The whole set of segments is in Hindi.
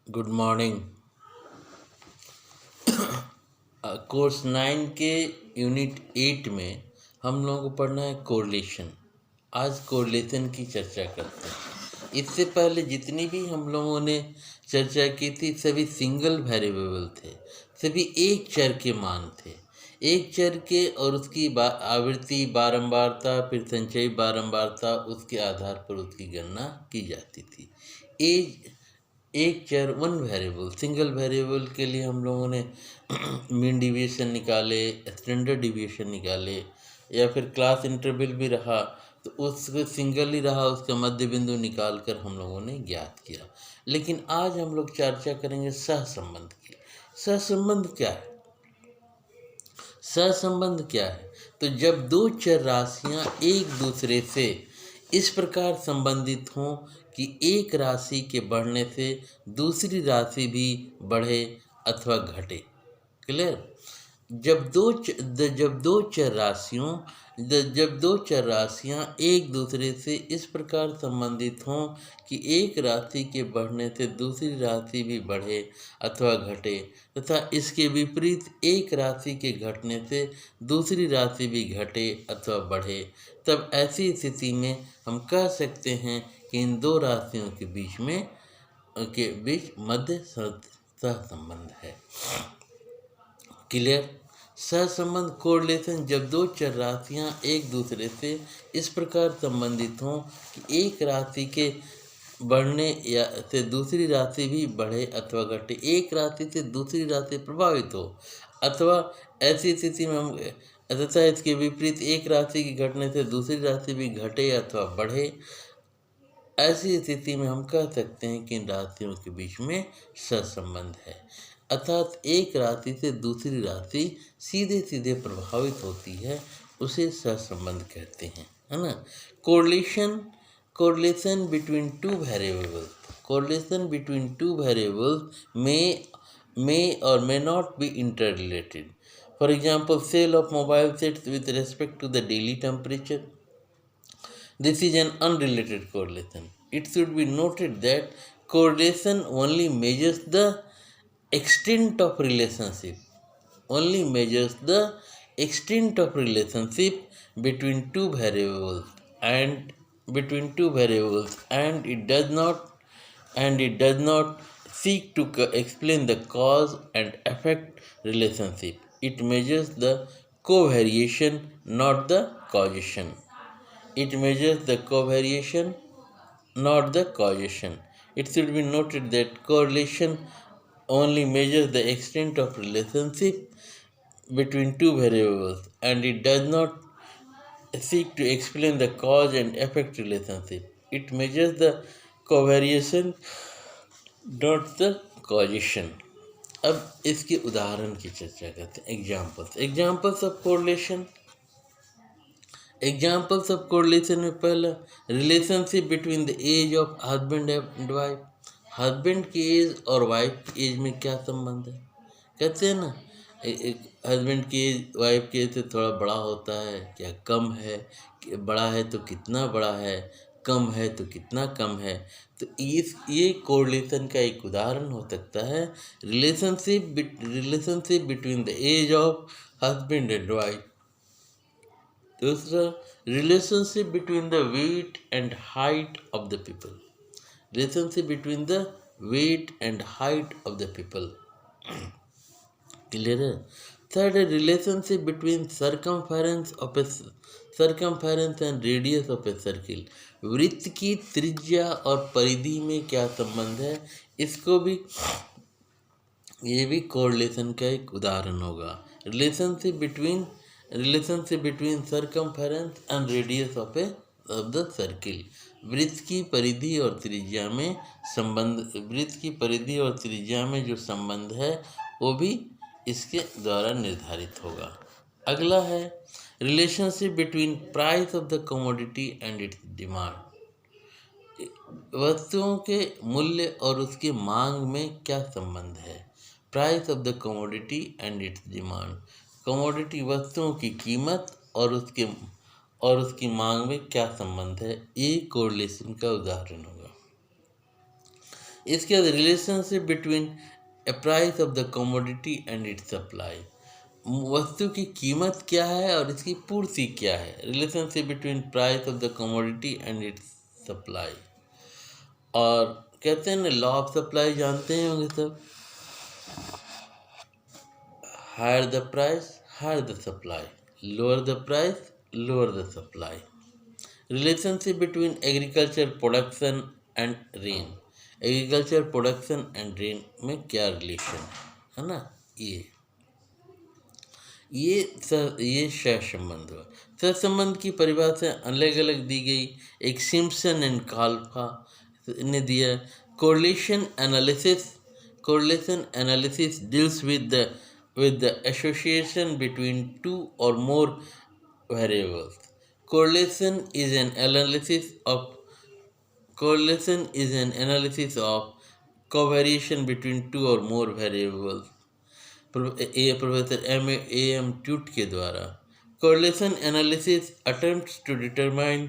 Good morning. कोर्स 9 के यूनिट 8 में हम लोगों को पढ़ना है कोरिलेशन। आज कोरिलेशन की चर्चा करते हैं। इससे पहले जितनी भी हम लोगों ने चर्चा की थी सभी सिंगल वेरिएबल थे, सभी एक चर के मान थे। एक चर के और उसकी आवृत्ति, बारंबारता, फिर संचयी बारंबारता, उसके आधार पर उसकी गणना की जाती थी। एक चर वन वेरिएबल, सिंगल वेरिएबल के लिए हम लोगों ने मीन डिविएशन निकाले, स्टैंडर्ड डिविएशन निकाले, या फिर क्लास इंटरवल भी रहा तो उसको सिंगल ही रहा, उसका मध्य बिंदु निकाल कर हम लोगों ने ज्ञात किया। लेकिन आज हम लोग चर्चा करेंगे सहसंबंध की। सहसंबंध क्या है? सहसंबंध क्या है? तो जब दो चर राशियां एक दूसरे से इस प्रकार संबंधित हों कि एक राशि के बढ़ने से दूसरी राशि भी बढ़े अथवा घटे। क्लियर? जब दो चर राशियां एक दूसरे से इस प्रकार संबंधित हों कि एक राशि के बढ़ने से दूसरी राशि भी बढ़े अथवा घटे, तथा इसके विपरीत एक राशि के घटने से दूसरी राशि भी घटे अथवा बढ़े, तब ऐसी स्थिति में हम कह सकते हैं कि इन दो राशियों के बीच मध्य सहसंबंध है। क्लियर? सहसंबंध कोरिलेशन जब दो चर राशियां एक दूसरे से इस प्रकार संबंधित हों कि एक राशि के बढ़ने या से दूसरी राशि भी बढ़े अथवा घटे, एक राशि से दूसरी राशि प्रभावित हो, अथवा ऐसी स्थिति में हम तथा इसके विपरीत एक राशि की घटने से दूसरी राशि भी घटे अथवा बढ़े, ऐसी स्थिति में हम कह सकते हैं कि इन राशियों के बीच में सहसंबंध है। अर्थात एक राशि से दूसरी राशि सीधे सीधे प्रभावित होती है, उसे सहसंबंध कहते हैं, है ना। Correlation between two variables may or may not be interrelated. For example, sale of mobile sets with respect to the daily temperature. This is an unrelated correlation. It should be noted that correlation only measures the extent of relationship. Only measures the extent of relationship between two variables and it does not seek to explain the cause and effect relationship. It measures the covariation, not the causation. It measures the covariation, not the causation. It should be noted that correlation only measures the extent of relationship between two variables and it does not seek to explain the cause and effect relationship. It measures the covariation, not the causation. अब इसके उदाहरण की चर्चा करते हैं। Examples of correlation. Examples of correlation में पहला, relationship between the age of husband and wife. Husband की एज और वाइफ की एज में क्या संबंध है? कहते हैं ना, हस्बैंड की एज वाइफ की एज से थोड़ा बड़ा होता है, क्या कम है? बड़ा है तो कितना बड़ा है, कम है तो कितना कम है। तो ये कोरिलेशन का एक उदाहरण हो सकता है, relationship between the age of husband and wife. दूसरा, relationship between the weight and height of the people. Relationship between the weight and height of the people. Clear है? Third, relationship between circumference and radius of a circle. वृत्त की त्रिज्या और परिधि में क्या संबंध है, इसको भी, ये भी कोरिलेशन का एक उदाहरण होगा। Relationship between circumference and radius of the circle. वृत्त की परिधि और त्रिज्या में जो संबंध है वो भी इसके द्वारा निर्धारित होगा। अगला है relationship between price of the commodity and it's demand. वस्तुओं के मूल्य और उसके मांग में क्या संबंध है? Price of the commodity and it's demand. Commodity वस्तुओं की कीमत और उसकी मांग में क्या संबंध है, ये कोरिलेशन का उदाहरण होगा। इसके बाद relationship between A price of the commodity and it's supply, वस्तु की कीमत क्या है और इसकी पूर्ति क्या है। Relationship between price of the commodity and it's supply. और कहते हैं ना, लॉ ऑफ सप्लाई जानते हैं होंगे सब, higher the price higher the supply, lower the price lower the supply. Relationship between agriculture production and rain, agriculture production and rain में क्या रिलेशन है ना, ये सहसंबंध हुआ। सहसंबंध की परिभाषा अलग अलग दी गई। एक सिम्पसन एंड काल्फा ने दिया, correlation analysis deals with the association between two और मोर variables. Correlation is an analysis of covariation between two or more variables. Professor A.M. Tweet के द्वारा। Correlation analysis attempts to determine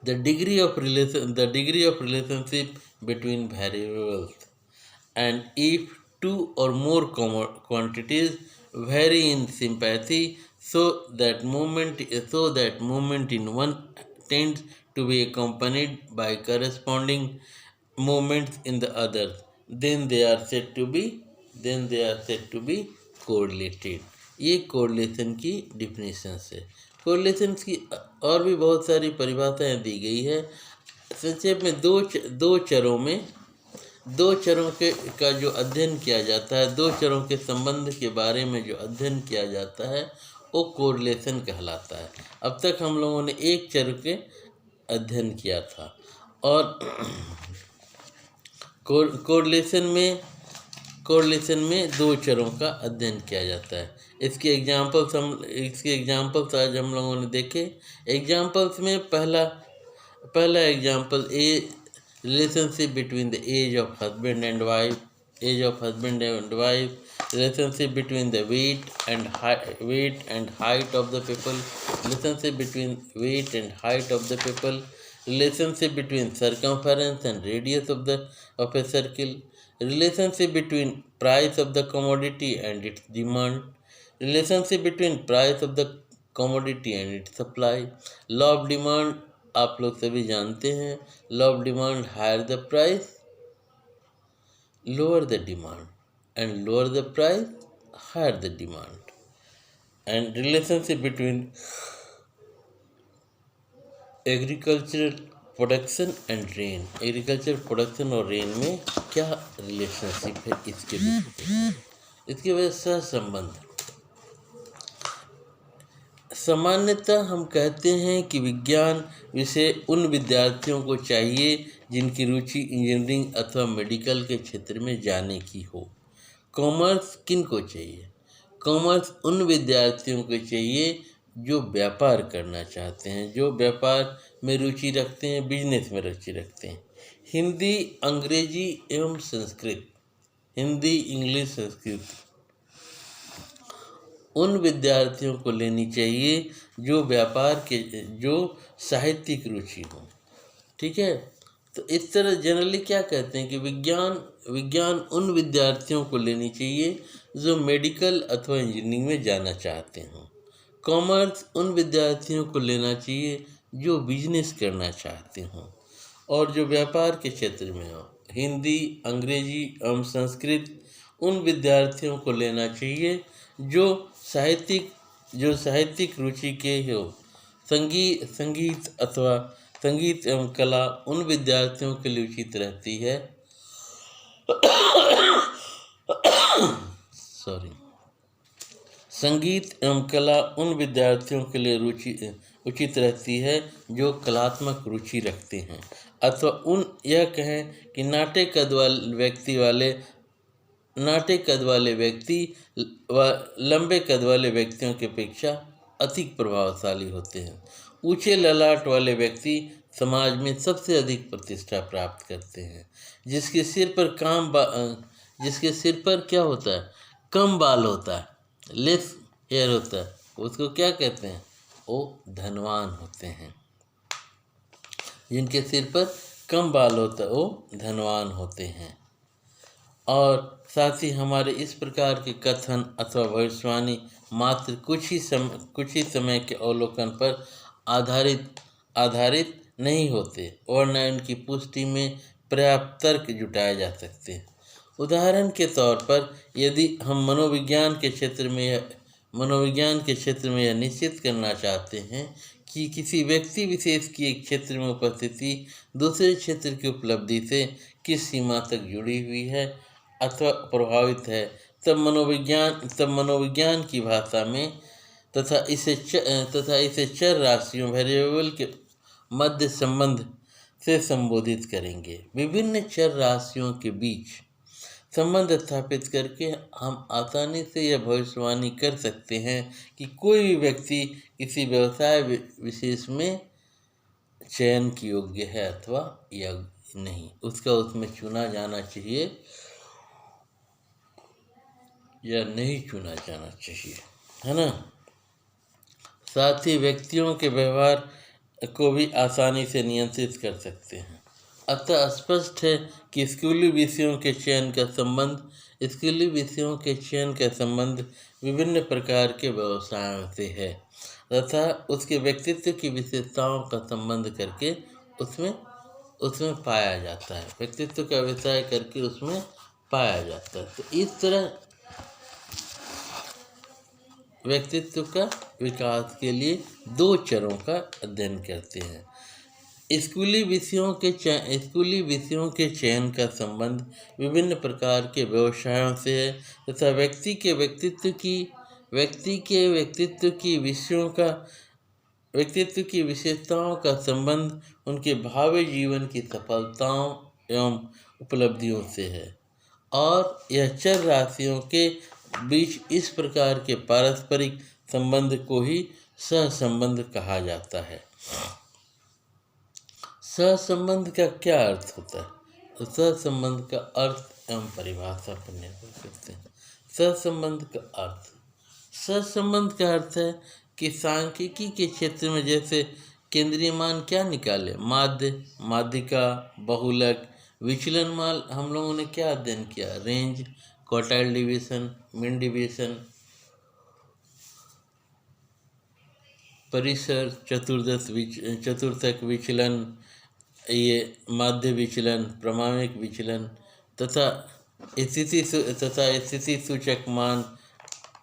the degree of relationship between variables, and if two or more quantities vary in sympathy, so that movement in one tends to be accompanied by corresponding movements in the other, then they are said to be correlated। ये कोरिलेशन की डिफिनेशन है। कोरिलेशन की और भी बहुत सारी परिभाषाएं दी गई है। संक्षेप में दो चरों का जो अध्ययन किया जाता है, दो चरों के संबंध के बारे में जो अध्ययन किया जाता है वो कोरिलेशन कहलाता है। अब तक हम लोगों ने एक चर के अध्ययन किया था। और कोरिलेशन में दो चरों का अध्ययन किया जाता है। इसके एग्जाम्पल्स आज हम लोगों ने देखे। एग्जाम्पल्स में पहला example relationship between the age of husband and wife, relationship between the weight and height of the people, relationship between weight and height of the people, relationship between circumference and radius of a circle, relationship between price of the commodity and its demand, relationship between price of the commodity and its supply, law of demand आप लोग सभी जानते हैं। Law of demand, higher the price lower the demand, and lower the price higher the demand, and relationship between agricultural production and rain, agriculture production और रेन में क्या रिलेशनशिप है इसके वजह से संबंध। सामान्यतः हम कहते हैं कि विज्ञान विषय उन विद्यार्थियों को चाहिए जिनकी रुचि इंजीनियरिंग अथवा मेडिकल के क्षेत्र में जाने की हो। कॉमर्स किन को चाहिए? कॉमर्स उन विद्यार्थियों को चाहिए जो व्यापार करना चाहते हैं, जो व्यापार में रुचि रखते हैं, बिजनेस में रुचि रखते हैं। हिंदी, अंग्रेजी एवं संस्कृत, हिंदी, इंग्लिश, संस्कृत उन विद्यार्थियों को लेनी चाहिए जो साहित्यिक रुचि हो। ठीक है, तो इस तरह जनरली क्या कहते हैं कि विज्ञान उन विद्यार्थियों को लेनी चाहिए जो मेडिकल अथवा इंजीनियरिंग में जाना चाहते हों। कॉमर्स उन विद्यार्थियों को लेना चाहिए जो बिजनेस करना चाहते हों और जो व्यापार के क्षेत्र में हो। हिंदी, अंग्रेजी एवं संस्कृत उन विद्यार्थियों को लेना चाहिए जो साहित्यिक रुचि के हो। संगीत एवं कला उन विद्यार्थियों के लिए उचित रहती है संगीत एवं कला उन विद्यार्थियों के लिए उचित रहती है जो कलात्मक रुचि रखते हैं, अथवा यह कहें कि नाट्य कद वाले व्यक्ति लंबे कद वाले व्यक्तियों की अपेक्षा अधिक प्रभावशाली होते हैं। ऊंचे ललाट वाले व्यक्ति समाज में सबसे अधिक प्रतिष्ठा प्राप्त करते हैं। जिसके सिर पर क्या होता है? कम बाल होता है, लेस हेयर होता है, उसको क्या कहते हैं? वो धनवान होते हैं। जिनके सिर पर कम बाल होता वो धनवान होते हैं। और साथ ही हमारे इस प्रकार के कथन अथवा भविष्यवाणी मात्र कुछ ही समय के अवलोकन पर आधारित आधारित नहीं होते, वरना इनकी पुष्टि में पर्याप्त तर्क जुटाए जा सकते हैं। उदाहरण के तौर पर यदि हम मनोविज्ञान के क्षेत्र में यह निश्चित करना चाहते हैं कि किसी व्यक्ति विशेष की एक क्षेत्र में उपस्थिति दूसरे क्षेत्र की उपलब्धि से किस सीमा तक जुड़ी हुई है अथवा प्रभावित है, तब मनोविज्ञान की भाषा में तथा इसे चर राशियों वेरिएबल के मध्य संबंध से संबोधित करेंगे। विभिन्न चर राशियों के बीच संबंध स्थापित करके हम आसानी से यह भविष्यवाणी कर सकते हैं कि कोई भी व्यक्ति किसी व्यवसाय विशेष में चयन की योग्य है अथवा या नहीं, उसका उसमें चुना जाना चाहिए या नहीं चुना जाना चाहिए, है ना। साथ ही व्यक्तियों के व्यवहार को भी आसानी से नियंत्रित कर सकते हैं। अतः स्पष्ट है कि स्कूली विषयों के चयन का संबंध विभिन्न प्रकार के व्यवसायों से है तथा उसके व्यक्तित्व की विशेषताओं का संबंध करके उसमें पाया जाता है, व्यक्तित्व का व्यवसाय करके उसमें पाया जाता है। तो इस तरह व्यक्तित्व का विकास के लिए दो चरों का अध्ययन करते हैं। स्कूली विषयों के चयन का संबंध विभिन्न प्रकार के व्यवसायों से है तथा व्यक्ति के व्यक्तित्व की विशेषताओं का संबंध उनके भावी जीवन की सफलताओं एवं उपलब्धियों से है। और यह चर राशियों के बीच इस प्रकार के पारस्परिक संबंध को ही सहसंबंध कहा जाता है। सहसंबंध का क्या अर्थ होता है? तो सहसंबंध का अर्थ एवं परिभाषा पर निर्भर करते हैं। सहसंबंध का अर्थ है कि सांख्यिकी के क्षेत्र में जैसे केंद्रीय मान क्या निकाले, माध्य, माध्यिका, बहुलक, विचलन मान हम लोगों ने क्या अध्ययन किया, range, quartile division, mean division, परिसर, चतुर्थक विचलन, ये माध्य विचलन, प्रामाणिक विचलन तथा स्थिति सूचक मान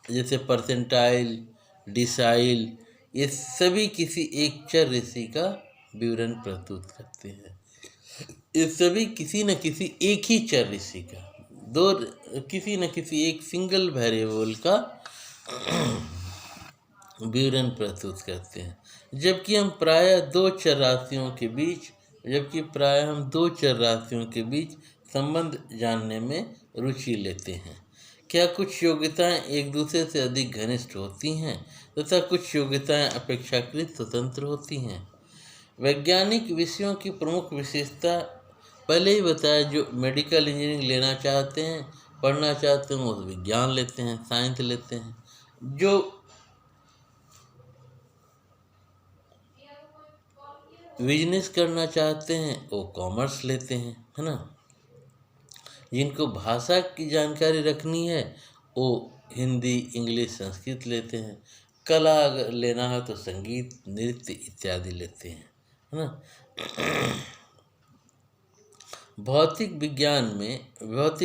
जैसे परसेंटाइल, डिसाइल, ये सभी किसी एक चर राशि का विवरण प्रस्तुत करते हैं। ये सभी किसी न किसी एक ही चर राशि का किसी न किसी एक सिंगल वेरिएबल का विवरण प्रस्तुत करते हैं। जबकि हम प्रायः दो चर राशियों के बीच संबंध जानने में रुचि लेते हैं। क्या कुछ योग्यताएं एक दूसरे से अधिक घनिष्ठ होती हैं तथा कुछ योग्यताएं अपेक्षाकृत स्वतंत्र होती हैं। वैज्ञानिक विषयों की प्रमुख विशेषता पहले ही बताया, जो मेडिकल इंजीनियरिंग पढ़ना चाहते हैं वो विज्ञान लेते हैं, साइंस लेते हैं। जो बिजनेस करना चाहते हैं वो कॉमर्स लेते हैं, है ना। जिनको भाषा की जानकारी रखनी है वो हिंदी, इंग्लिश, संस्कृत लेते हैं। कला अगर लेना है तो संगीत, नृत्य इत्यादि लेते हैं, है ना। भौतिक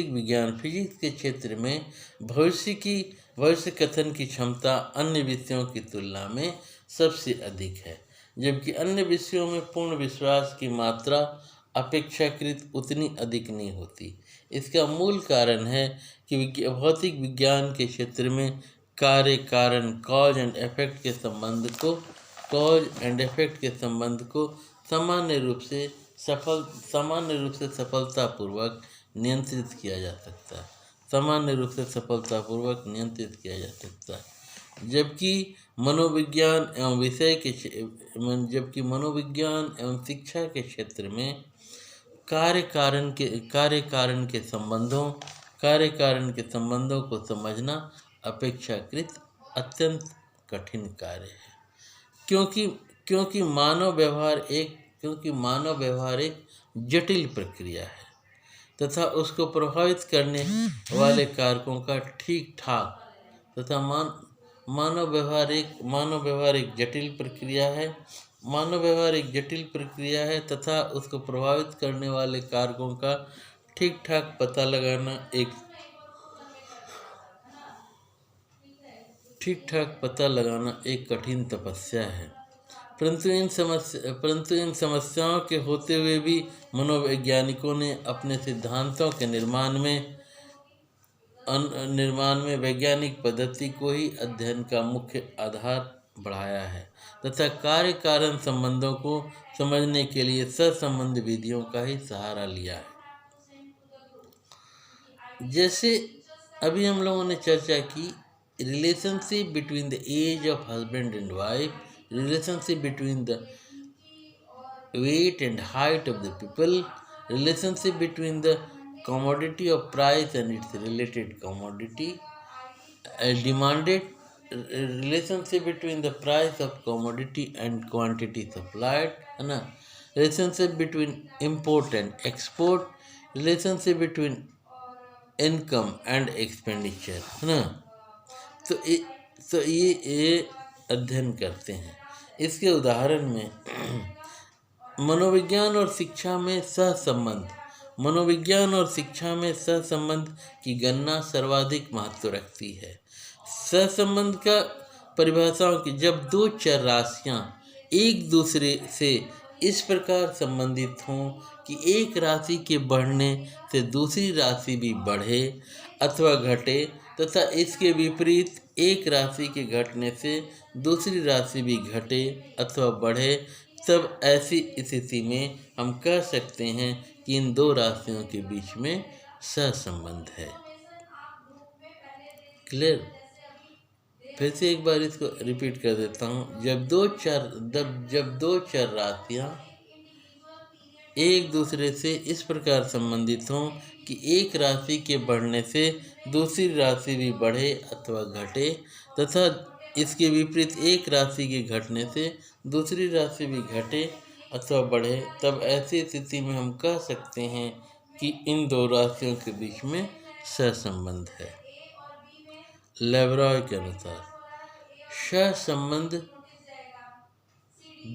विज्ञान फिजिक्स के क्षेत्र में भविष्य कथन की क्षमता अन्य विषयों की तुलना में सबसे अधिक है, जबकि अन्य विषयों में पूर्ण विश्वास की मात्रा अपेक्षाकृत उतनी अधिक नहीं होती। इसका मूल कारण है कि भौतिक विज्ञान के क्षेत्र में कार्य कारण कॉज एंड इफेक्ट के संबंध को सामान्य रूप से सफलतापूर्वक नियंत्रित किया जा सकता है। जबकि मनोविज्ञान एवं शिक्षा के क्षेत्र में कार्य कारण के संबंधों को समझना अपेक्षाकृत अत्यंत कठिन कार्य है, क्योंकि मानव व्यवहार एक जटिल प्रक्रिया है तथा उसको प्रभावित करने वाले कारकों का ठीक ठाक तथा मानव व्यवहार एक जटिल प्रक्रिया है। मानव व्यवहार एक जटिल प्रक्रिया है तथा उसको प्रभावित करने वाले कारकों का ठीक ठाक पता लगाना एक कठिन तपस्या है। परंतु इन समस्याओं के होते हुए भी मनोवैज्ञानिकों ने अपने सिद्धांतों के निर्माण में वैज्ञानिक पद्धति को ही अध्ययन का मुख्य आधार बढ़ाया है तथा कार्य कारण संबंधों को समझने के लिए सहसंबंध विधियों का ही सहारा लिया है। जैसे अभी हम लोगों ने चर्चा की, relationship between the age of husband and wife, relationship between the weight and height of the people, relationship between the commodity of price and its related commodity, demanded relationship between the price of commodity and quantity supplied, है ना, relationship between import and export, relationship between income and expenditure, है ना। तो ये अध्ययन करते हैं। इसके उदाहरण में मनोविज्ञान और शिक्षा में सहसंबंध की गणना सर्वाधिक महत्व रखती है। सहसंबंध का परिभाषाओं की, जब दो चर राशियां एक दूसरे से इस प्रकार संबंधित हों कि एक राशि के बढ़ने से दूसरी राशि भी बढ़े अथवा घटे तथा इसके विपरीत एक राशि के घटने से दूसरी राशि भी घटे अथवा बढ़े, तब ऐसी स्थिति में हम कह सकते हैं कि इन दो राशियों के बीच में सहसंबंध है। क्लियर? फिर से एक बार इसको रिपीट कर देता हूँ। जब दो चर राशियाँ एक दूसरे से इस प्रकार संबंधित हों कि एक राशि के बढ़ने से दूसरी राशि भी बढ़े अथवा घटे तथा इसके विपरीत एक राशि के घटने से दूसरी राशि भी घटे अथवा बढ़े, तब ऐसी स्थिति में हम कह सकते हैं कि इन दो राशियों के बीच में सहसंबंध है। लेवरॉय के अनुसार सहसंबंध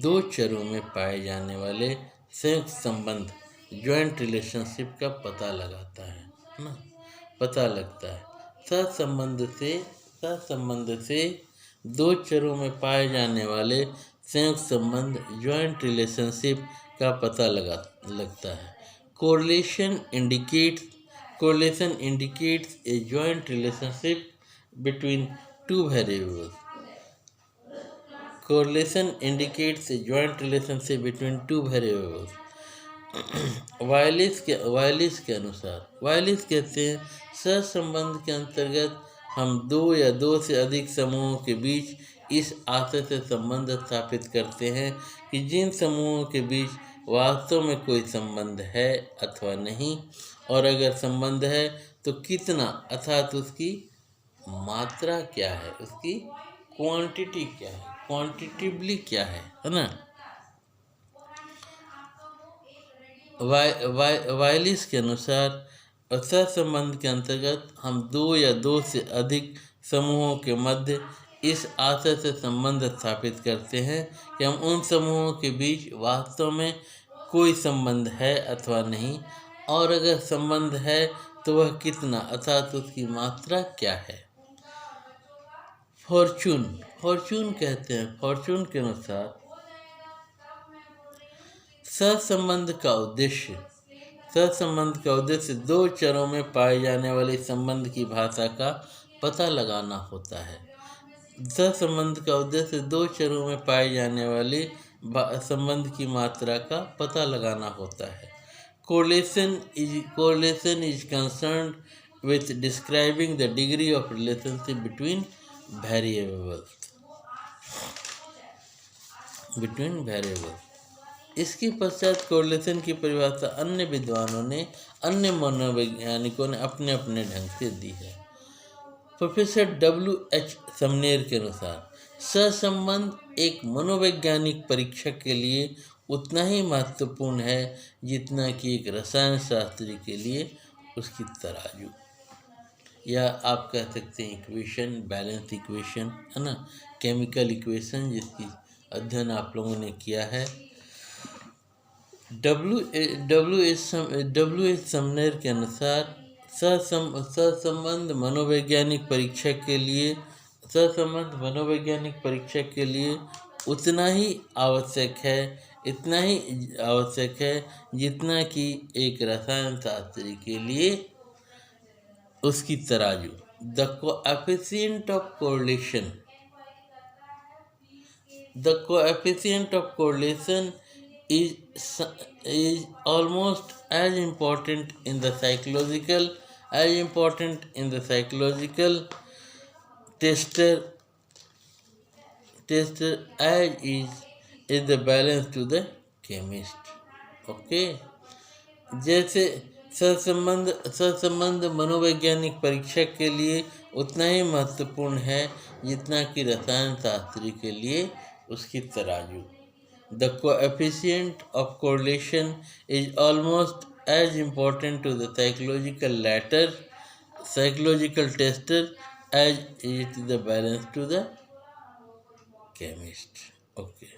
दो चरों में पाए जाने वाले संयुक्त संबंध, ज्वाइंट रिलेशनशिप का पता लगता है ना, पता लगता है। सहसंबंध से दो चरों में पाए जाने वाले संयुक्त संबंध, ज्वाइंट रिलेशनशिप का पता लगता है। Correlation indicates a joint relationship between two variables. Correlation indicates a joint relationship between two variables. वायलिस के अनुसार, वायलिस कहते हैं सहसंबंध के अंतर्गत हम दो या दो से अधिक समूहों के बीच इस आशय से संबंध स्थापित करते हैं कि जिन समूहों के बीच वास्तव में कोई संबंध है अथवा नहीं, और अगर संबंध है तो कितना, अर्थात उसकी मात्रा क्या है, उसकी क्वांटिटी क्या है, क्वांटिटिवली क्या है ना। वायलिस के अनुसार सहसंबंध के अंतर्गत हम दो या दो से अधिक समूहों के मध्य इस आशय से संबंध स्थापित करते हैं कि हम उन समूहों के बीच वास्तव में कोई संबंध है अथवा नहीं, और अगर संबंध है तो वह कितना, अर्थात उसकी मात्रा क्या है। फॉर्चून कहते हैं, फॉर्चून के अनुसार सहसंबंध का उद्देश्य दो चरों में पाए जाने वाले संबंध की भाषा का पता लगाना होता है। सहसंबंध का उद्देश्य दो चरों में पाए जाने वाले संबंध की मात्रा का पता लगाना होता है। Correlation is concerned with describing the degree of relationship between variables. इसके पश्चात कोरिलेशन की परिभाषा अन्य विद्वानों ने, अन्य मनोवैज्ञानिकों ने अपने अपने ढंग से दी है। Professor W.H. समनेर के अनुसार सहसंबंध एक मनोवैज्ञानिक परीक्षक के लिए उतना ही महत्वपूर्ण है जितना कि एक रसायन शास्त्री के लिए उसकी तराजू, या आप कह सकते हैं इक्वेशन, बैलेंस इक्वेशन, है ना, केमिकल इक्वेशन, जिसकी अध्ययन आप लोगों ने किया है। डब्ल्यू एच समनर के अनुसार सहसंबंध मनोवैज्ञानिक परीक्षा के लिए उतना ही आवश्यक है, इतना ही आवश्यक है जितना कि एक रसायन शास्त्री के लिए उसकी तराजू। The coefficient of correlation is almost as important in the psychological tester as is the balance to the chemist. Okay, जैसे सहसंबंध मनोवैज्ञानिक परीक्षा के लिए उतना ही महत्वपूर्ण है जितना कि रसायन शास्त्री के लिए उसकी तराजू। The coefficient of correlation is almost as important to the psychological tester as it is the balance to the chemist. Okay.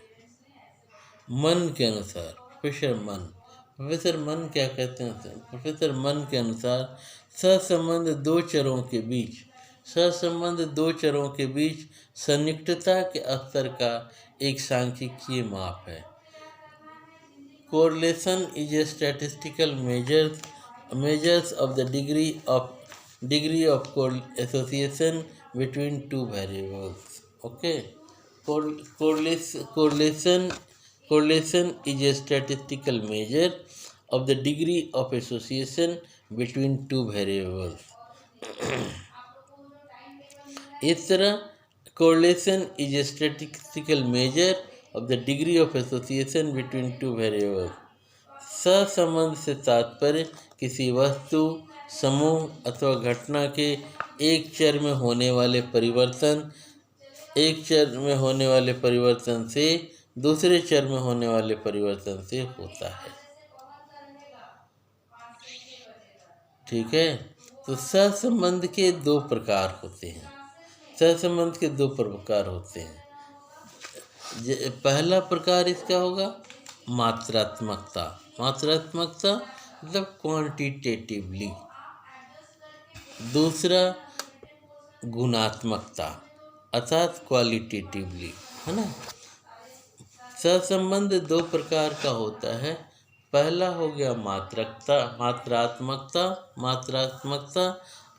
मन के अनुसार प्रोफेसर मन क्या कहते हैं? प्रोफेसर मन के अनुसार सहसंबंध दो चरों के बीच संयुक्तता के स्तर का एक सांख्यिकीय माप है। Correlation is a statistical measures of the degree of association between two variables. Okay, correlation is a statistical measure of the degree of association between two variables. इस तरह correlation is a statistical measure of the degree of association between two variables. सहसंबंध से तात्पर्य किसी वस्तु, समूह अथवा घटना के एक चर में होने वाले परिवर्तन से दूसरे चर में होने वाले परिवर्तन से होता है। ठीक है, तो सहसंबंध के दो प्रकार होते हैं। पहला प्रकार इसका होगा मात्रात्मकता मतलब क्वांटिटेटिवली। दूसरा गुणात्मकता अर्थात क्वालिटेटिवली, है ना। सहसंबंध दो प्रकार का होता है। पहला हो गया मात्रात्मकता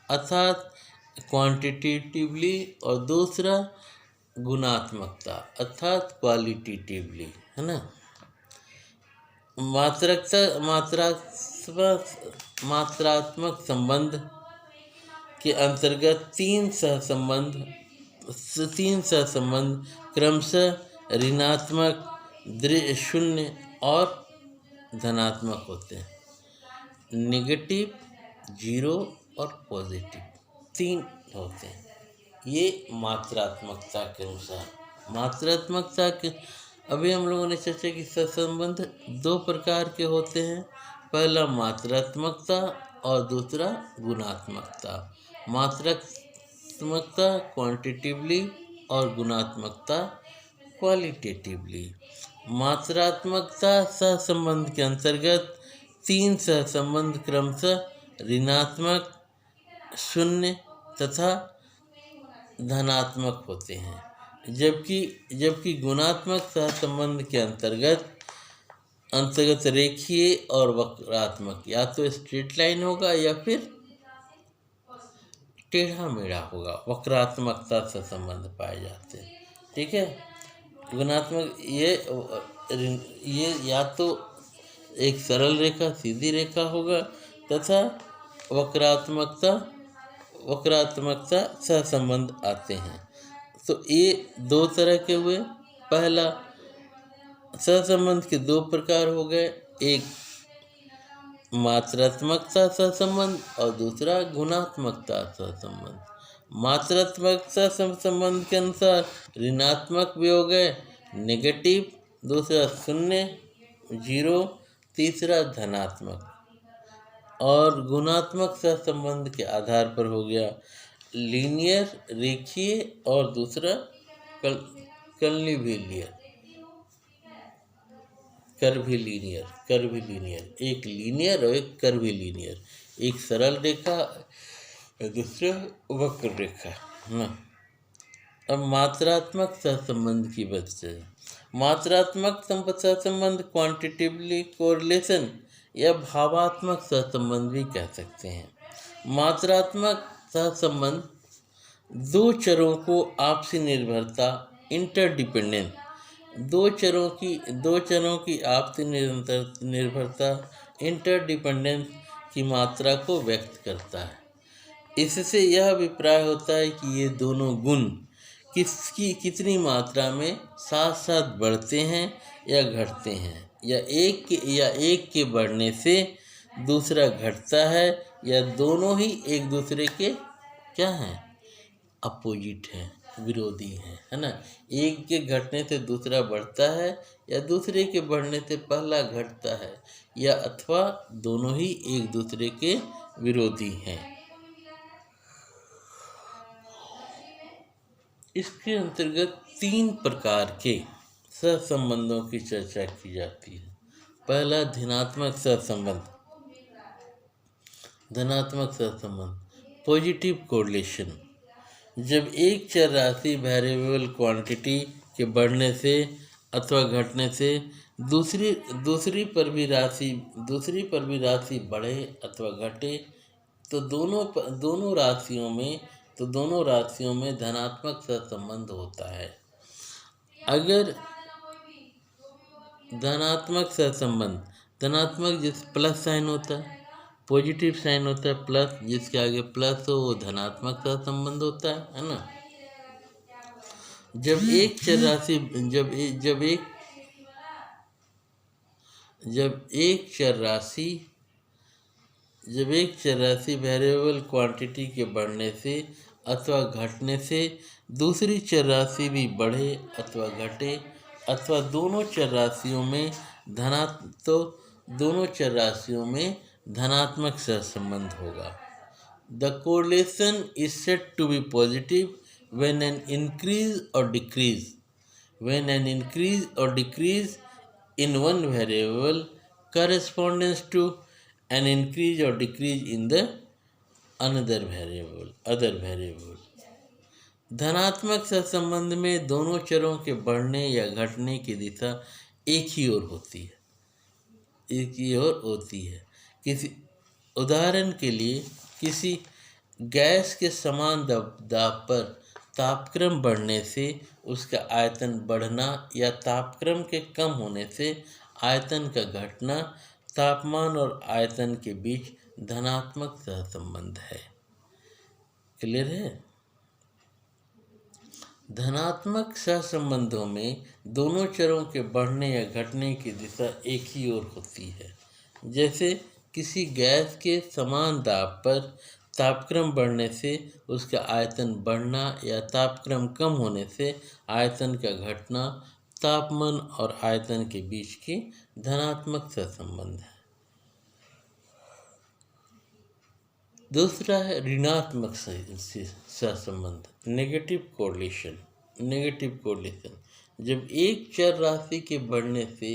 अर्थात क्वांटिटेटिवली, और दूसरा गुणात्मकता अर्थात क्वालिटेटिवली, है ना। मात्रात्मक संबंध के अंतर्गत तीन सहसंबंध क्रमशः ऋणात्मक, शून्य और धनात्मक होते हैं। नेगेटिव, जीरो और पॉजिटिव, तीन होते हैं ये मात्रात्मकता के अनुसार। अभी हम लोगों ने चर्चा की सहसंबंध दो प्रकार के होते हैं। पहला मात्रात्मकता और दूसरा गुणात्मकता। मात्रात्मकता क्वांटिटेटिवली और गुणात्मकता क्वालिटेटिवली। मात्रात्मकता सहसंबंध के अंतर्गत तीन सहसंबंध क्रमशः ऋणात्मक, शून्य तथा धनात्मक होते हैं, जबकि गुणात्मक सहसंबंध के अंतर्गत रेखीय और वक्रात्मक, या तो स्ट्रेट लाइन होगा या फिर टेढ़ा मेढ़ा होगा, वक्रात्मकता सहसंबंध पाए जाते हैं। ठीक है, गुणात्मक ये या तो एक सरल रेखा, सीधी रेखा होगा, तथा वक्रात्मकता सहसंबंध आते हैं। तो ये दो तरह के हुए। पहला सहसंबंध के दो प्रकार हो गए, एक मात्रात्मकता सहसंबंध और दूसरा गुणात्मकता सहसंबंध। मात्रात्मकता सहसंबंध के अनुसार ऋणात्मक भी हो गए, नेगेटिव, दूसरा शून्य जीरो, तीसरा धनात्मक, और गुणात्मक सहसंबंध के आधार पर हो गया लीनियर रेखीय, और दूसरा कर्वीलिनियर, कर्वीलिनियर, एक लीनियर और एक कर्वीलिनियर, एक सरल रेखा और दूसरा वक्र रेखा ना। अब मात्रात्मक सहसंबंध की बात करें। मात्रात्मक सहसंबंध क्वांटिटेटिवली कोरिलेशन या भावात्मक सहसंबंध भी कह सकते हैं। मात्रात्मक सहसंबंध दो चरों को आपसी निर्भरता इंटरडिपेंडेंस, दो चरों की आपसी निर्भरता इंटरडिपेंडेंस की मात्रा को व्यक्त करता है। इससे यह अभिप्राय होता है कि ये दोनों गुण कितनी मात्रा में साथ साथ बढ़ते हैं या घटते हैं, या एक के बढ़ने से दूसरा घटता है, या दोनों ही एक दूसरे के क्या हैं, अपोजिट हैं, विरोधी हैं, है ना। एक के घटने से दूसरा बढ़ता है, या दूसरे के बढ़ने से पहला घटता है, या अथवा दोनों ही एक दूसरे के विरोधी हैं। इसके अंतर्गत 3 प्रकार के सहसंबंधों की चर्चा की जाती है। पहला धनात्मक सहसंबंध, पॉजिटिव कोरिलेशन। जब एक चर राशि वेरिएबल क्वांटिटी के बढ़ने से अथवा घटने से दूसरी पर भी राशि बढ़े अथवा घटे, तो दोनों राशियों में धनात्मक सहसंबंध होता है। अगर धनात्मक जिस प्लस साइन होता है, पॉजिटिव साइन होता है प्लस, जिसके आगे प्लस हो वो धनात्मक सहसंबंध होता है ना। जब एक चर राशि वेरिएबल क्वांटिटी के बढ़ने से अथवा घटने से दूसरी चर राशि भी बढ़े अथवा घटे, अथवा दोनों चर राशियों में धनात्मक सहसंबंध होगा। The correlation is said to be positive when an increase or decrease in one variable corresponds to an increase or decrease in the other variable। धनात्मक सहसंबंध में दोनों चरों के बढ़ने या घटने की दिशा एक ही ओर होती है। उदाहरण के लिए किसी गैस के समान दाब पर तापक्रम बढ़ने से उसका आयतन बढ़ना, या तापक्रम के कम होने से आयतन का घटना, तापमान और आयतन के बीच धनात्मक सहसंबंध है। क्लियर है? धनात्मक सहसंबंधों में दोनों चरों के बढ़ने या घटने की दिशा एक ही ओर होती है। जैसे किसी गैस के समान दाब पर तापक्रम बढ़ने से उसका आयतन बढ़ना, या तापक्रम कम होने से आयतन का घटना, तापमान और आयतन के बीच की धनात्मक सहसंबंध है। दूसरा है ऋणात्मक सहसंबंध, नेगेटिव कोरिलेशन। जब एक चर राशि के बढ़ने से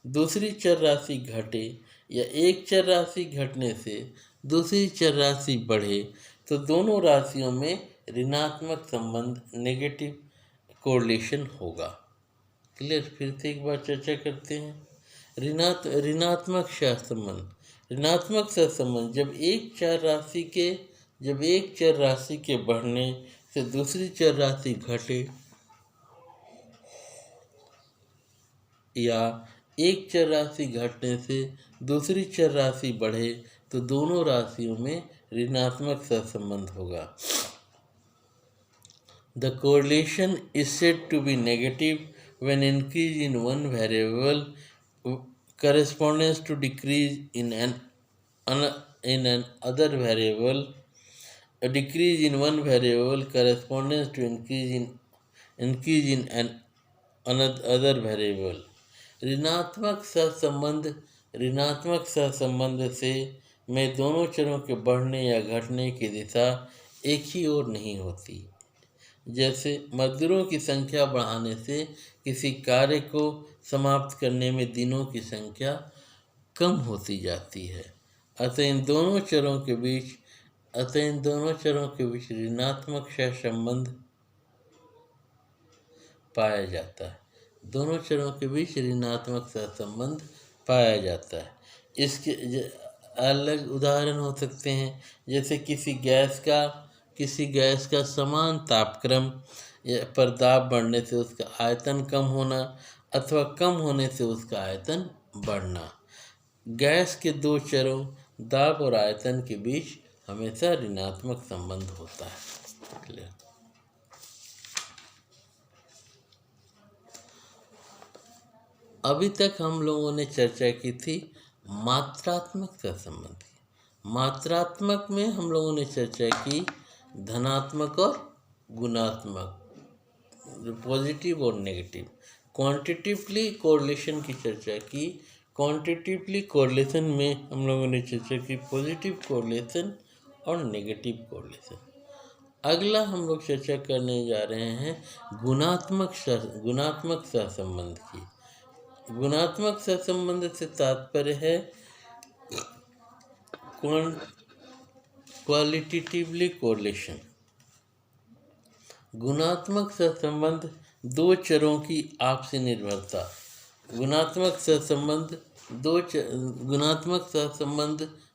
दूसरी चर राशि घटे, या एक चर राशि घटने से दूसरी चर राशि बढ़े, तो दोनों राशियों में ऋणात्मक संबंध, नेगेटिव कोरिलेशन होगा। क्लियर? फिर से एक बार चर्चा करते हैं। ऋणात्मक सहसंबंध जब एक चर राशि के बढ़ने से दूसरी चर राशि घटे, या एक चर राशि घटने से दूसरी चर राशि बढ़े, तो दोनों राशियों में ऋणात्मक सहसंबंध होगा। The correlation is said to be negative when increase in one variable corresponds to decrease in an other variable. A decrease in one variable corresponds to increase in an other variable. ऋणात्मक सहसंबंध से में दोनों चरों के बढ़ने या घटने की दिशा एक ही ओर नहीं होती। जैसे मजदूरों की संख्या बढ़ाने से किसी कार्य को समाप्त करने में दिनों की संख्या कम होती जाती है। अतः इन दोनों चरों के बीच ऋणात्मक सहसंबंध पाया जाता है। दोनों चरों के बीच ऋणात्मक सहसंबंध पाया जाता है। इसके अलग उदाहरण हो सकते हैं, जैसे किसी गैस का समान तापक्रम पर दाब बढ़ने से उसका आयतन कम होना अथवा कम होने से उसका आयतन बढ़ना। गैस के दो चरों दाब और आयतन के बीच हमेशा ऋणात्मक संबंध होता है। अभी तक हम लोगों ने चर्चा की थी मात्रात्मक सहसंबंध की। मात्रात्मक में हम लोगों ने चर्चा की धनात्मक और गुणात्मक, पॉजिटिव और नेगेटिव। क्वांटिटिवली कोरिलेशन की चर्चा की। क्वांटिटिवली कोरिलेशन में हम लोगों ने चर्चा की पॉजिटिव कोरिलेशन और नेगेटिव कोरिलेशन। अगला हम लोग चर्चा करने जा रहे हैं गुणात्मक सहसंबंध की। गुणात्मक सहसंबंध से तात्पर्य है क्वालिटेटिवली कोरिलेशन। गुणात्मक सहसंबंध दो चरों की आपसी निर्भरता। गुणात्मक सहसंबंध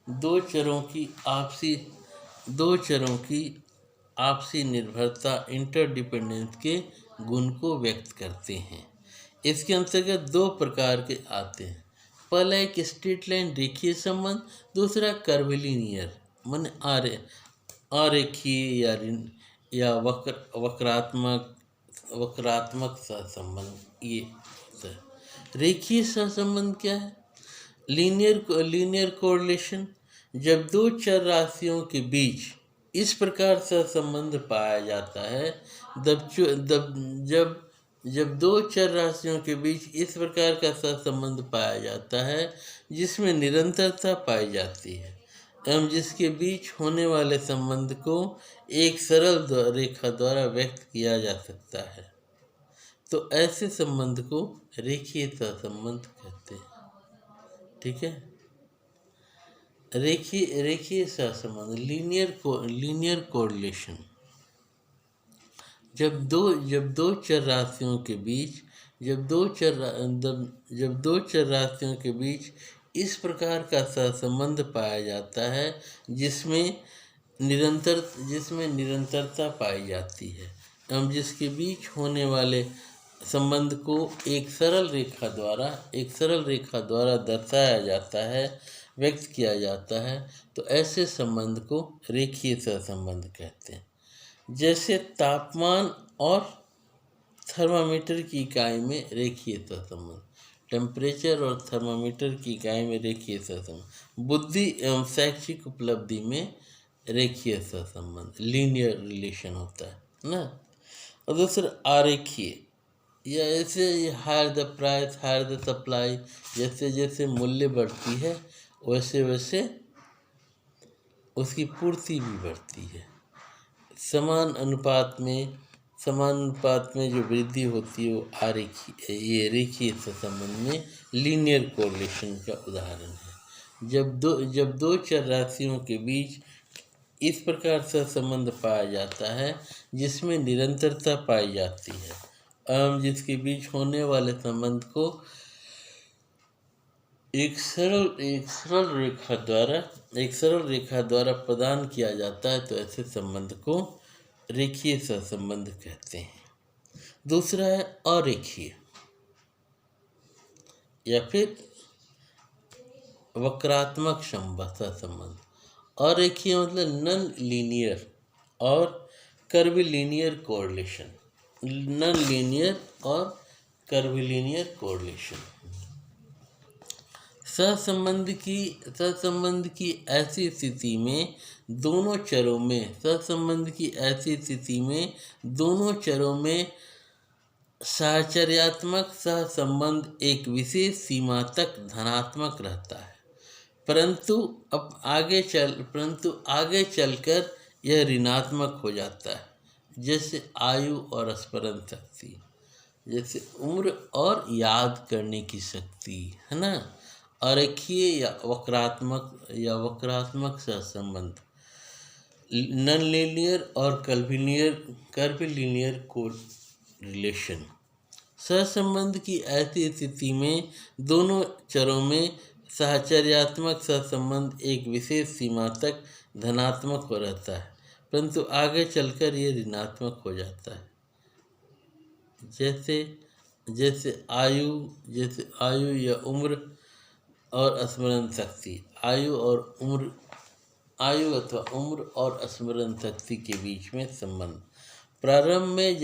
दो चरों की आपसी निर्भरता इंटरडिपेंडेंस के गुण को व्यक्त करते हैं। इसके अंतर्गत दो प्रकार के आते हैं। पहला एक स्ट्रेट लाइन रेखीय संबंध, दूसरा कर्विलिनियर माने आरेखीय या वक्रात्मक सहसंबंध। ये रेखीय सहसंबंध क्या है? लीनियर कोरिलेशन, जब दो चर राशियों के बीच इस प्रकार सहसंबंध पाया जाता है जब दो चर राशियों के बीच इस प्रकार का सहसंबंध पाया जाता है जिसमें निरंतरता पाई जाती है एवं जिसके बीच होने वाले संबंध को एक सरल रेखा द्वारा व्यक्त किया जा सकता है, तो ऐसे संबंध को रेखीय सहसंबंध कहते हैं। ठीक है। रेखीय सहसंबंध लीनियर कोरिलेशन, जब दो चर राशियों के बीच इस प्रकार का सहसंबंध पाया जाता है जिसमें निरंतरता पाई जाती है एवं जिसके बीच होने वाले संबंध को एक सरल रेखा द्वारा दर्शाया जाता है, व्यक्त किया जाता है, तो ऐसे संबंध को रेखीय सहसंबंध कहते हैं। जैसे तापमान और थर्मामीटर की इकाई में रेखीय सहसंबंध, टेम्परेचर और थर्मामीटर की इकाई में रेखीय सहसंबंध, बुद्धि एवं शैक्षिक उपलब्धि में रेखीय सहसंबंध, लीनियर रिलेशन होता है ना। और दूसरा आरेखीय, या ऐसे higher the price higher the supply, जैसे जैसे मूल्य बढ़ती है वैसे वैसे उसकी पूर्ति भी बढ़ती है। समान अनुपात में जो वृद्धि होती है वो ये रेखीय सहसंबंध में लीनियर कोरिलेशन का उदाहरण है। जब दो चर राशियों के बीच इस प्रकार सहसंबंध पाया जाता है जिसमें निरंतरता पाई जाती है एवं जिसके बीच होने वाले संबंध को एक सरल रेखा द्वारा प्रदान किया जाता है, तो ऐसे संबंध को रेखीय सहसंबंध कहते हैं। दूसरा है अरेखीय या फिर वक्रात्मक सहसंबंध। अरेखीय मतलब नॉन लीनियर और कर्विलिनियर कोरिलेशन। नॉन लीनियर और कर्विलिनियर कोरिलेशन। सहसंबंध की ऐसी स्थिति में दोनों चरों में साहचर्यात्मक सहसंबंध एक विशेष सीमा तक धनात्मक रहता है, परंतु आगे चलकर यह ऋणात्मक हो जाता है, जैसे आयु और स्मरण शक्ति, जैसे उम्र और याद करने की शक्ति, है ना। अरेखीय या वक्रात्मक सहसंबंध, नॉन लीनियर और कर्विलीनियर कोरिलेशन। सहसंबंध की ऐसी स्थिति में दोनों चरों में साहचर्यात्मक सहसंबंध एक विशेष सीमा तक धनात्मक हो रहता है, परंतु आगे चलकर ये ऋणात्मक हो जाता है, जैसे आयु या उम्र और स्मरण शक्ति। आयु अथवा उम्र और स्मरण शक्ति के बीच में संबंध। प्रारंभ में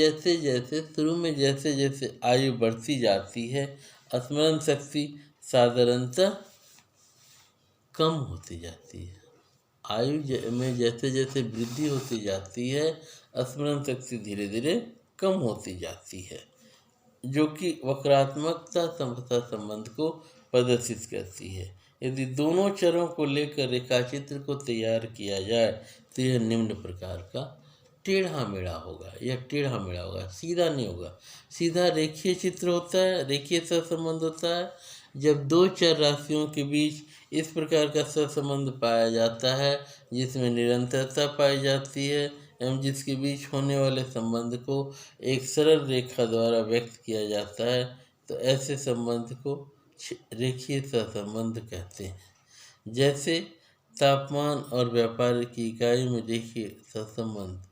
शुरू में जैसे जैसे आयु बढ़ती जाती है, स्मरण शक्ति साधारणतः कम होती जाती है। आयु में जैसे जैसे वृद्धि होती जाती है, स्मरण शक्ति धीरे धीरे कम होती जाती है, जो कि वक्रात्मकता संबंध को प्रदर्शित करती है। यदि दोनों चरों को लेकर रेखाचित्र को तैयार किया जाए तो यह निम्न प्रकार का टेढ़ा मेढ़ा होगा, सीधा नहीं होगा। सीधा रेखीय चित्र होता है, रेखीय सहसंबंध होता है जब दो चर राशियों के बीच इस प्रकार का सहसंबंध पाया जाता है जिसमें निरंतरता पाई जाती है एवं जिसके बीच होने वाले संबंध को एक सरल रेखा द्वारा व्यक्त किया जाता है, तो ऐसे संबंध को रेखीय सहसंबंध कहते हैं। जैसे तापमान और व्यापार की इकाई में रेखीय सहसंबंध।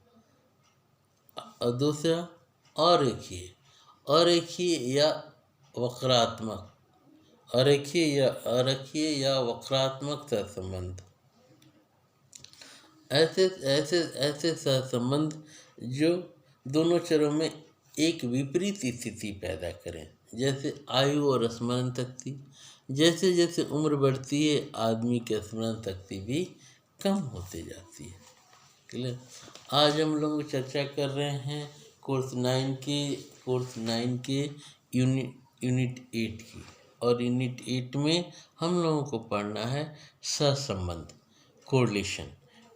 और दूसरा अरेखीय या वक्रात्मक सहसंबंध। ऐसे सहसंबंध जो दोनों चरों में एक विपरीत स्थिति पैदा करें, जैसे आयु और स्मरण शक्ति। जैसे जैसे उम्र बढ़ती है, आदमी की स्मरण शक्ति भी कम होती जाती है। क्लियर। आज हम लोग चर्चा कर रहे हैं कोर्स 9 के यूनिट 8 की, और यूनिट 8 में हम लोगों को पढ़ना है सहसंबंध,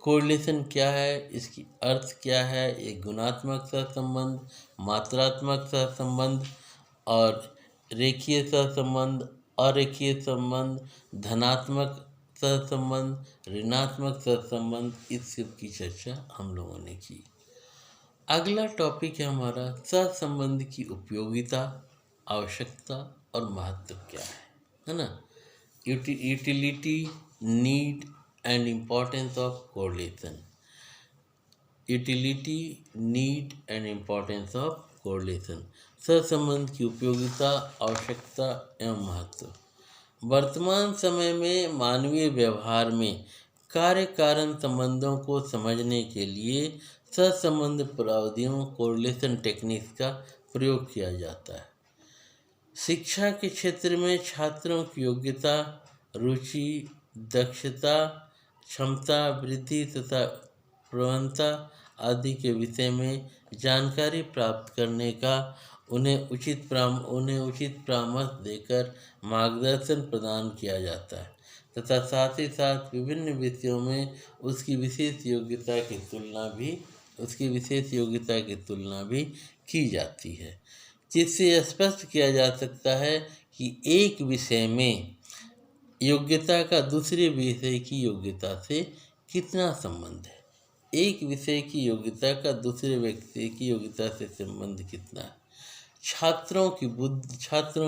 कोरिलेशन क्या है, इसकी अर्थ क्या है, एक गुणात्मक सहसंबंध, मात्रात्मक सहसंबंध और रेखीय सहसंबंध, अरेखीय संबंध, धनात्मक सहसंबंध, ऋणात्मक सहसंबंध, इस सब की चर्चा हम लोगों ने की। अगला टॉपिक है हमारा सहसंबंध की उपयोगिता, आवश्यकता और महत्व क्या है ना। Utility, need and importance of correlation. सहसंबंध की उपयोगिता, आवश्यकता एवं महत्व। वर्तमान समय में मानवीय व्यवहार में कार्य कारण संबंधों को समझने के लिए सहसंबंध प्रविधियों, कोरिलेशन टेक्निक्स का प्रयोग किया जाता है। शिक्षा के क्षेत्र में छात्रों की योग्यता, रुचि, दक्षता, क्षमता वृद्धि तथा प्रवणता आदि के विषय में जानकारी प्राप्त करने का उन्हें उचित परामर्श देकर मार्गदर्शन प्रदान किया जाता है तथा साथ ही साथ विभिन्न विषयों में उसकी विशेष योग्यता की तुलना भी की जाती है, जिससे स्पष्ट किया जा सकता है कि एक विषय में योग्यता का दूसरे विषय की योग्यता से कितना संबंध है, एक विषय की योग्यता का दूसरे व्यक्ति की योग्यता से संबंध कितना है। छात्रों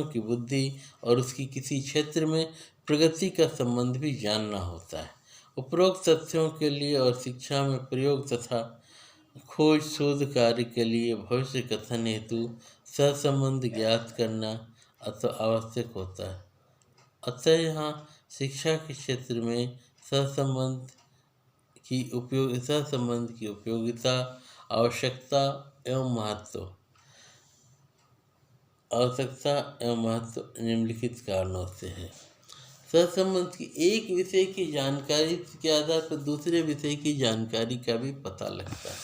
की बुद्धि और उसकी किसी क्षेत्र में प्रगति का संबंध भी जानना होता है। उपरोक्त तथ्यों के लिए और शिक्षा में प्रयोग तथा खोज शोध कार्य के लिए भविष्य कथन हेतु सहसंबंध ज्ञात करना अतः आवश्यक होता है। अतः यहाँ शिक्षा के क्षेत्र में सहसंबंध की उपयोगिता, आवश्यकता एवं महत्व निम्नलिखित कारणों से है। सहसंबंध की एक विषय की जानकारी के आधार पर दूसरे विषय की जानकारी का भी पता लगता है।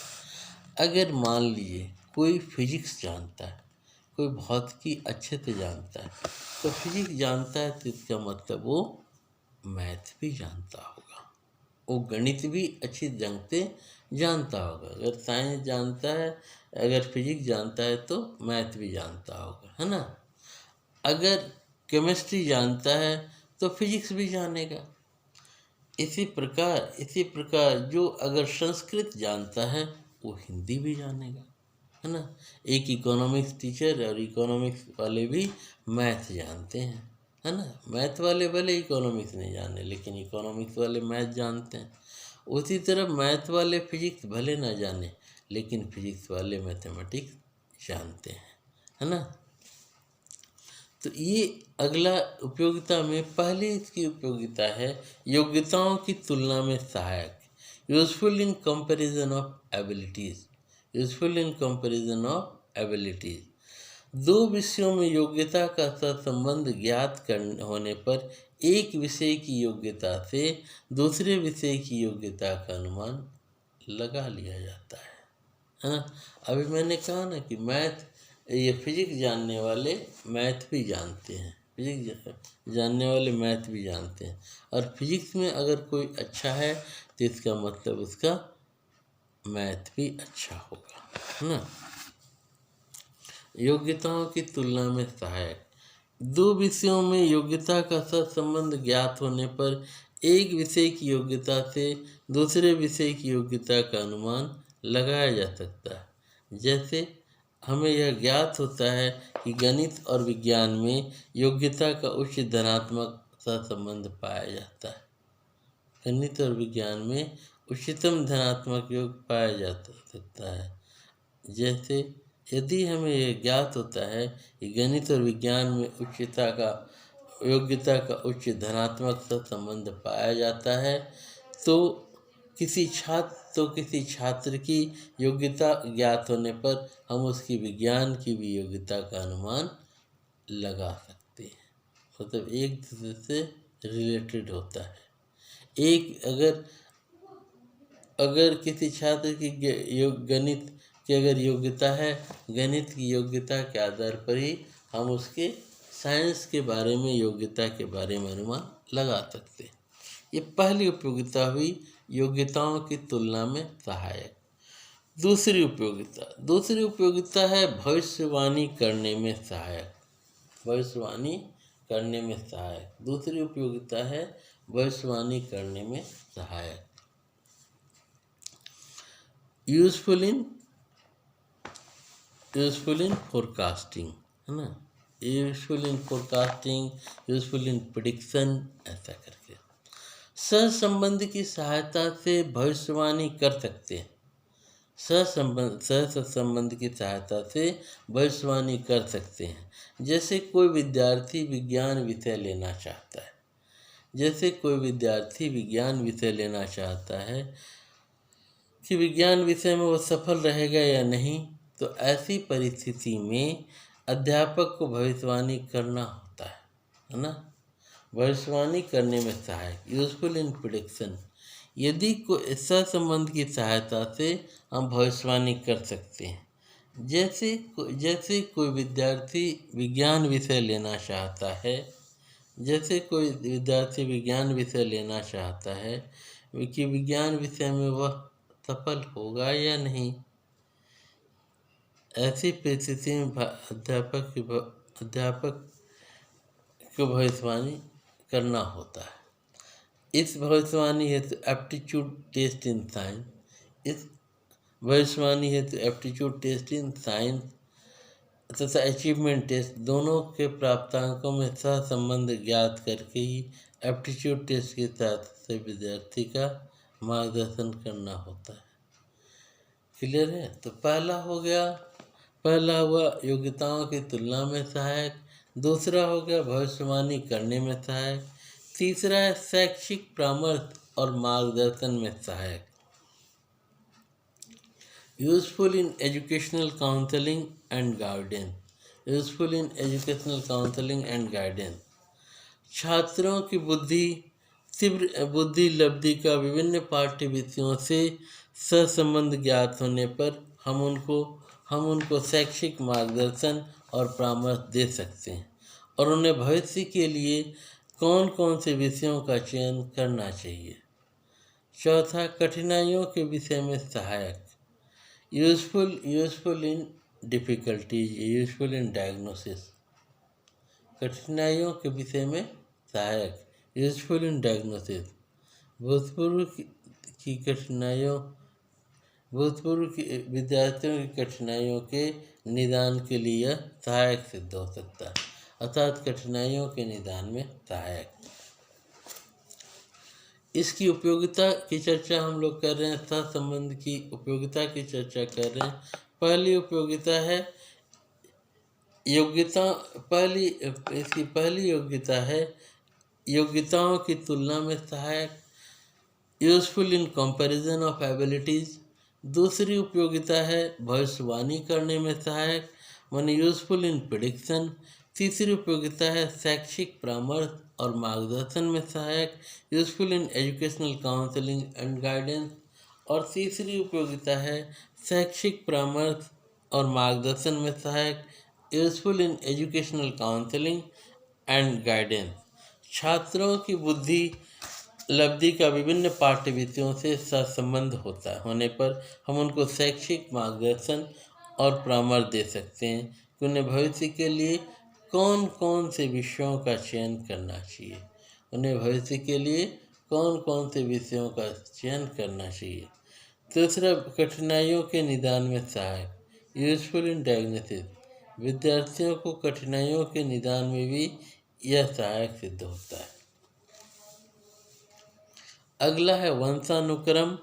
अगर मान लीजिए कोई फिजिक्स जानता है, कोई भौतिकी अच्छे से जानता है तो फिजिक्स जानता है, तो इसका मतलब वो मैथ भी जानता होगा, वो गणित भी अच्छी ढंग से जानता होगा। अगर साइंस जानता है, अगर फिजिक्स जानता है तो मैथ भी जानता होगा, है ना। अगर केमिस्ट्री जानता है तो फिजिक्स भी जानेगा। इसी प्रकार जो अगर संस्कृत जानता है वो हिंदी भी जानेगा, है ना। एक इकोनॉमिक्स टीचर और इकोनॉमिक्स वाले भी मैथ जानते हैं, है ना। मैथ वाले भले इकोनॉमिक्स नहीं जाने, लेकिन इकोनॉमिक्स वाले मैथ जानते हैं। उसी तरह मैथ वाले फिजिक्स भले ना जाने, लेकिन फिजिक्स वाले मैथमेटिक्स जानते हैं, है ना। तो ये अगला उपयोगिता में पहले इसकी उपयोगिता है योग्यताओं की तुलना में सहायक, useful in comparison of abilities, useful in comparison of abilities. दो विषयों में योग्यता का सहसंबंध ज्ञात होने पर एक विषय की योग्यता से दूसरे विषय की योग्यता का अनुमान लगा लिया जाता है ना। अभी मैंने कहा ना कि मैथ, ये फिजिक्स जानने वाले मैथ भी जानते हैं, फिजिक्स जानने वाले मैथ भी जानते हैं, और फिजिक्स में अगर कोई अच्छा है तो इसका मतलब उसका मैथ भी अच्छा होगा, है ना। योग्यताओं की तुलना में सहायक, दो विषयों में योग्यता का सहसंबंध ज्ञात होने पर एक विषय की योग्यता से दूसरे विषय की योग्यता का अनुमान लगाया जा सकता है। जैसे हमें यह ज्ञात होता है कि गणित और विज्ञान में योग्यता का उच्च धनात्मक सहसंबंध पाया जाता है। गणित और विज्ञान में उच्चतम धनात्मक योग पाया जा सकता है। जैसे यदि हमें यह ज्ञात होता है कि गणित और विज्ञान में योग्यता का उच्च धनात्मक सहसंबंध पाया जाता है, तो किसी छात्र की योग्यता ज्ञात होने पर हम उसकी विज्ञान की भी योग्यता का अनुमान लगा सकते हैं। मतलब एक दूसरे से रिलेटेड होता है। एक अगर किसी छात्र की गणित की अगर योग्यता है, गणित की योग्यता के आधार पर ही हम उसके साइंस के बारे में योग्यता के बारे में अनुमान लगा सकते हैं। ये पहली उपयोगिता हुई योग्यताओं की तुलना में सहायक। दूसरी उपयोगिता है भविष्यवाणी करने में सहायक, भविष्यवाणी करने में सहायक। दूसरी उपयोगिता है भविष्यवाणी करने में सहायक। यूजफुल इन फोरकास्टिंग, है ना। Useful in forecasting, useful in prediction, ऐसा करके सहसंबंध की सहायता से भविष्यवाणी कर सकते हैं। सहसंबंध की सहायता से भविष्यवाणी कर सकते हैं। जैसे कोई विद्यार्थी विज्ञान विषय लेना चाहता है, कि विज्ञान विषय में वो सफल रहेगा या नहीं, तो ऐसी परिस्थिति में अध्यापक को भविष्यवाणी करना होता है ना। भविष्यवाणी करने में सहायक, यूजफुल इन प्रेडिक्शन। यदि कोई सहसंबंध की सहायता से हम भविष्यवाणी कर सकते हैं। जैसे कोई विद्यार्थी विज्ञान विषय लेना चाहता है, कि विज्ञान विषय में वह सफल होगा या नहीं, ऐसी परिस्थिति में अध्यापक को भविष्यवाणी करना होता है। इस भविष्यवाणी हेतु एप्टीट्यूड टेस्ट इन साइंस, तथा अचीवमेंट टेस्ट दोनों के प्राप्तांकों में सहसंबंध ज्ञात करके ही एप्टीट्यूड टेस्ट के साथ से विद्यार्थी का मार्गदर्शन करना होता है। क्लियर है। तो पहला हुआ योग्यताओं की तुलना में सहायक, दूसरा हो गया भविष्यवाणी करने में सहायक, तीसरा है शैक्षिक परामर्श और मार्गदर्शन में सहायक। Useful in educational counselling and guidance, छात्रों की तीव्र बुद्धि लब्धि का विभिन्न पाठ्य विषयों से सहसंबंध ज्ञात होने पर हम उनको शैक्षिक मार्गदर्शन और परामर्श दे सकते हैं, और उन्हें भविष्य के लिए कौन कौन से विषयों का चयन करना चाहिए। चौथा, कठिनाइयों के विषय में सहायक, useful in difficulties, useful in diagnosis. कठिनाइयों के विषय में सहायक, यूजफुल इन डायग्नोसिस। भूतपूर्व की कठिनाइयों भूतपूर्व की विद्यार्थियों की कठिनाइयों के निदान के लिए यह सहायक सिद्ध हो सकता है, अर्थात कठिनाइयों के निदान में सहायक। इसकी उपयोगिता की चर्चा हम लोग कर रहे हैं, सहसंबंध की उपयोगिता की चर्चा कर रहे हैं। पहली उपयोगिता है योग्यता। इसकी पहली योग्यता है योग्यताओं की तुलना में सहायक, useful in comparison of abilities. दूसरी उपयोगिता है भविष्यवाणी करने में सहायक, माने यूजफुल इन प्रिडिक्शन। तीसरी उपयोगिता है शैक्षिक परामर्श और मार्गदर्शन में सहायक, useful in educational counselling and guidance. और तीसरी उपयोगिता है शैक्षिक परामर्श और मार्गदर्शन में सहायक, useful in educational counselling and guidance. छात्रों की बुद्धि लब्धि का विभिन्न पाठ्य विषयों से सहसंबंध होने पर हम उनको शैक्षिक मार्गदर्शन और परामर्श दे सकते हैं कि उन्हें भविष्य के लिए कौन कौन से विषयों का चयन करना चाहिए। दूसरा, कठिनाइयों के निदान में सहायक, यूजफुल इन डायग्नोसिस। विद्यार्थियों को कठिनाइयों के निदान में भी यह सहायक सिद्ध होता है। अगला है वंशानुक्रम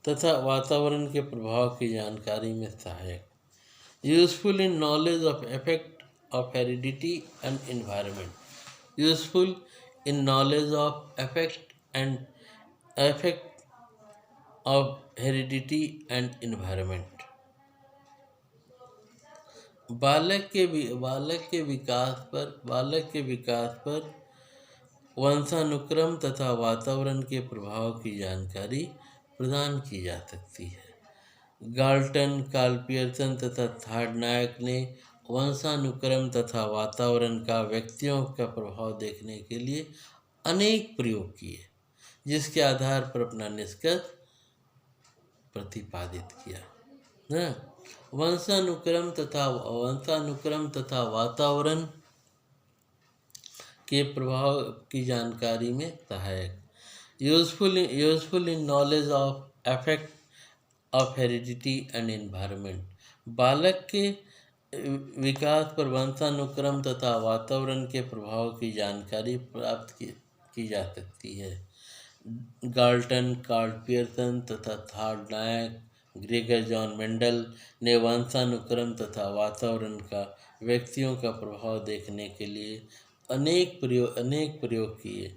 तथा वातावरण के प्रभाव की जानकारी में सहायक, useful in knowledge of effect of heredity and environment. Useful in knowledge of effect of heredity and environment. बालक के विकास पर वंशानुक्रम तथा वातावरण के प्रभाव की जानकारी प्रदान की जा सकती है। गाल्टन, कार्ल पियर्सन तथा थार्डनायक ने वंशानुक्रम तथा वातावरण का व्यक्तियों का प्रभाव देखने के लिए अनेक प्रयोग किए, जिसके आधार पर अपना निष्कर्ष प्रतिपादित किया। वंशानुक्रम तथा वातावरण के प्रभाव की जानकारी में सहायक, useful in knowledge of effect of heredity and environment. बालक के विकास पर वंशानुक्रम तथा वातावरण के प्रभाव की जानकारी प्राप्त की जा सकती है। गाल्टन, कार्ल पियर्सन तथा थार्डनायक, ग्रेगर जॉन मेंडल ने वंशानुक्रम तथा वातावरण का व्यक्तियों का प्रभाव देखने के लिए अनेक प्रयोग किए,